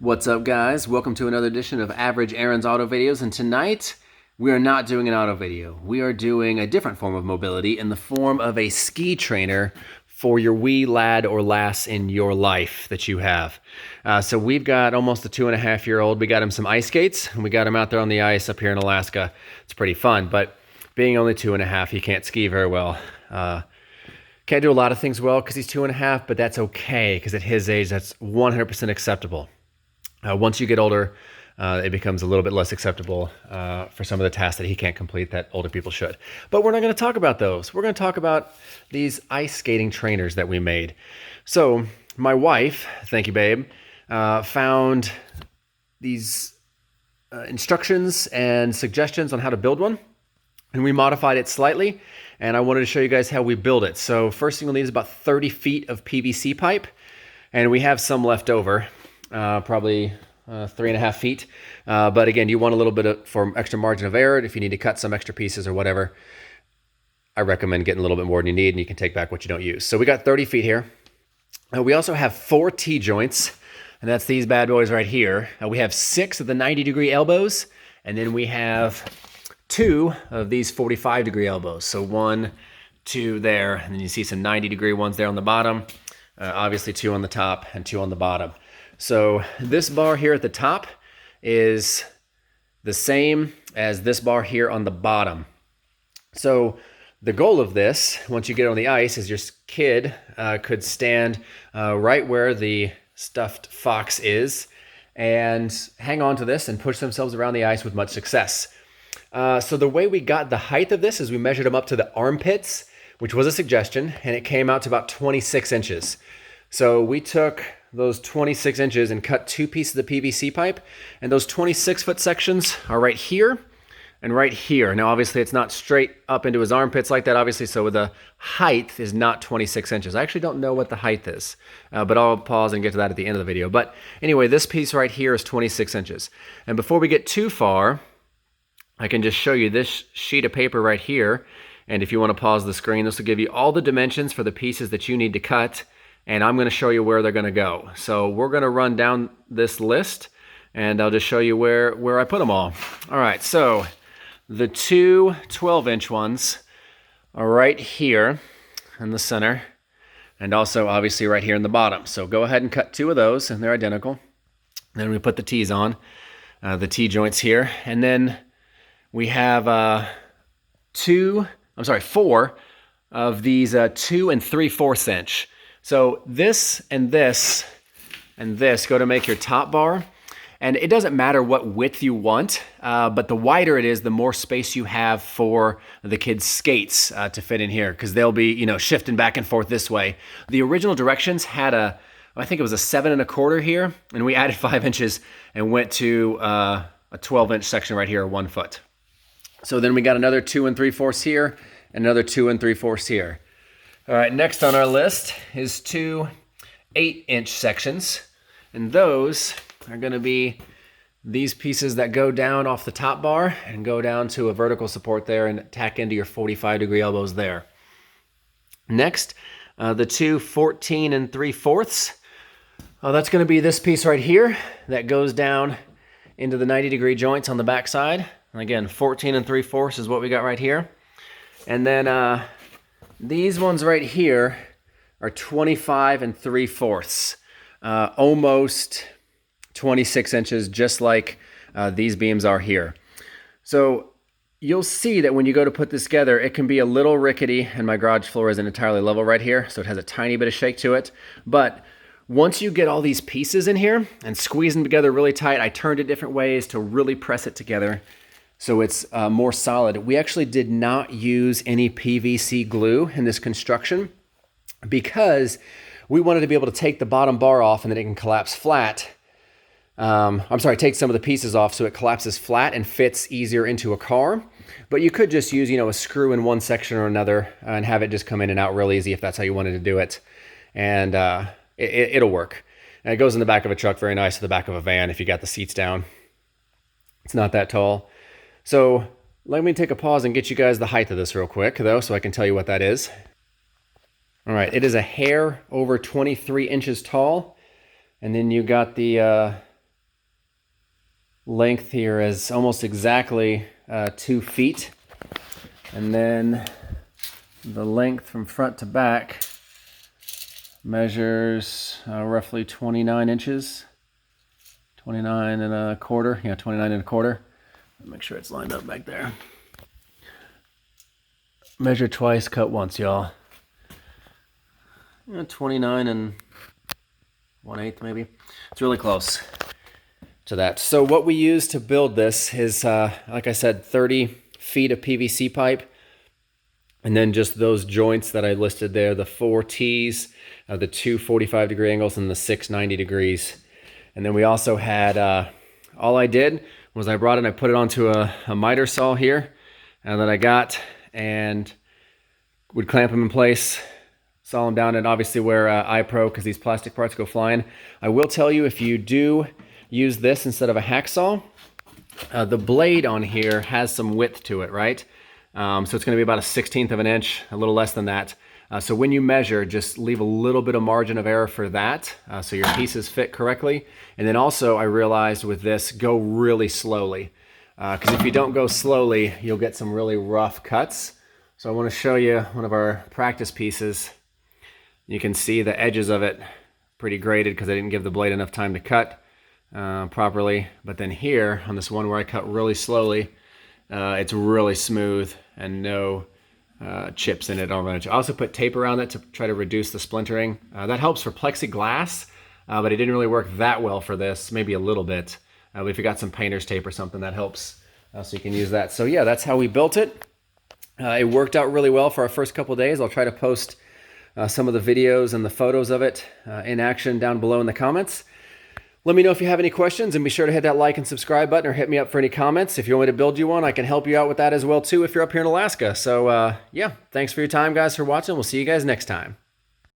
What's up, guys? Welcome to another edition of Average Aaron's Auto Videos, and tonight we are not doing an auto video. We are doing a different form of mobility in the form of a ski trainer for your wee lad or lass in your life that you have. So we've got almost a 2.5-year-old. We got him some ice skates, and we got him out there on the ice up here in Alaska. It's pretty fun, but being only 2.5, he can't ski very well. Can't do a lot of things well because he's 2.5, but that's okay because at his age, that's 100% acceptable. Once you get older, it becomes a little bit less acceptable for some of the tasks that he can't complete that older people should. But we're not going to talk about those. We're going to talk about these ice skating trainers that we made. So my wife, thank you, babe, found these instructions and suggestions on how to build one. And we modified it slightly. And I wanted to show you guys how we build it. So first thing we'll need is about 30 feet of PVC pipe. And we have some left over. Probably 3.5 feet. But again, you want a little bit for extra margin of error. If you need to cut some extra pieces or whatever, I recommend getting a little bit more than you need, and you can take back what you don't use. So we got 30 feet here. We also have 4 T-joints, and that's these bad boys right here. We have 6 of the 90-degree elbows, and then we have 2 of these 45-degree elbows. So 1, 2 there, and then you see some 90-degree ones there on the bottom. Obviously 2 on the top and 2 on the bottom. So this bar here at the top is the same as this bar here on the bottom. So the goal of this, once you get on the ice, is your kid could stand right where the stuffed fox is and hang on to this and push themselves around the ice with much success. So the way we got the height of this is we measured them up to the armpits, which was a suggestion, and it came out to about 26 inches. So we took those 26 inches and cut 2 pieces of PVC pipe, and those 26-foot sections are right here and right here. Now obviously it's not straight up into his armpits like that, obviously, so the height is not 26 inches. I actually don't know what the height is, but I'll pause and get to that at the end of the video. But anyway, this piece right here is 26 inches. And before we get too far, I can just show you this sheet of paper right here, and if you want to pause the screen, this will give you all the dimensions for the pieces that you need to cut. And I'm going to show you where they're going to go. So we're going to run down this list, and I'll just show you where I put them all. All right, so the 2 12-inch ones are right here in the center, and also obviously right here in the bottom. So go ahead and cut 2 of those, and they're identical. Then we put the T's on, the T joints here, and then we have 4 of these 2 3/4 inch. So this and this and this go to make your top bar. And it doesn't matter what width you want, but the wider it is, the more space you have for the kids' skates to fit in here, because they'll be, shifting back and forth this way. The original directions had I think it was a 7 1/4 here, and we added 5 inches and went to a 12-inch section right here, 1 foot. So then we got another 2 3/4 here, and another 2 3/4 here. All right, next on our list is 2 8-inch sections, and those are going to be these pieces that go down off the top bar and go down to a vertical support there and tack into your 45-degree elbows there. Next, the 2 14 3/4. That's going to be this piece right here that goes down into the 90-degree joints on the back side. And again, 14 3/4 is what we got right here. And then these ones right here are 25 3/4, almost 26 inches, just like these beams are here. So you'll see that when you go to put this together, it can be a little rickety, and my garage floor isn't entirely level right here, so it has a tiny bit of shake to it. But once you get all these pieces in here and squeeze them together really tight, I turned it different ways to really press it together so it's more solid. We actually did not use any PVC glue in this construction because we wanted to be able to take the bottom bar off and then it can collapse flat. Take some of the pieces off so it collapses flat and fits easier into a car. But you could just use, a screw in one section or another and have it just come in and out real easy if that's how you wanted to do it. And it'll work. And it goes in the back of a truck very nice, to the back of a van if you got the seats down. It's not that tall. So let me take a pause and get you guys the height of this real quick, though, so I can tell you what that is. All right, it is a hair over 23 inches tall. And then you got the length here is almost exactly 2 feet. And then the length from front to back measures roughly 29 inches. 29 and a quarter. Yeah, 29 and a quarter. Make sure it's lined up back there. Measure twice, cut once, y'all. 29 and 1/8 maybe. It's really close to that. So what we use to build this is, like I said, 30 feet of PVC pipe. And then just those joints that I listed there, the 4 T's, the 2 45-degree angles, and the 6 90 degrees. And then we also had, all I did was I brought it and I put it onto a miter saw here that I got, and would clamp them in place, saw them down, and obviously wear iPro because these plastic parts go flying. I will tell you, if you do use this instead of a hacksaw, the blade on here has some width to it, right? So it's going to be about a 1/16 of an inch, a little less than that. So when you measure, just leave a little bit of margin of error for that, so your pieces fit correctly. And then also, I realized with this, go really slowly. Because if you don't go slowly, you'll get some really rough cuts. So I want to show you one of our practice pieces. You can see the edges of it pretty graded because I didn't give the blade enough time to cut properly. But then here, on this one where I cut really slowly, it's really smooth and no chips in it. I also put tape around it to try to reduce the splintering. That helps for plexiglass, but it didn't really work that well for this, maybe a little bit. But if you got some painter's tape or something, that helps, so you can use that. So yeah, that's how we built it. It worked out really well for our first couple days. I'll try to post some of the videos and the photos of it in action down below in the comments. Let me know if you have any questions, and be sure to hit that like and subscribe button, or hit me up for any comments. If you want me to build you one, I can help you out with that as well too if you're up here in Alaska. So yeah, thanks for your time, guys, for watching. We'll see you guys next time.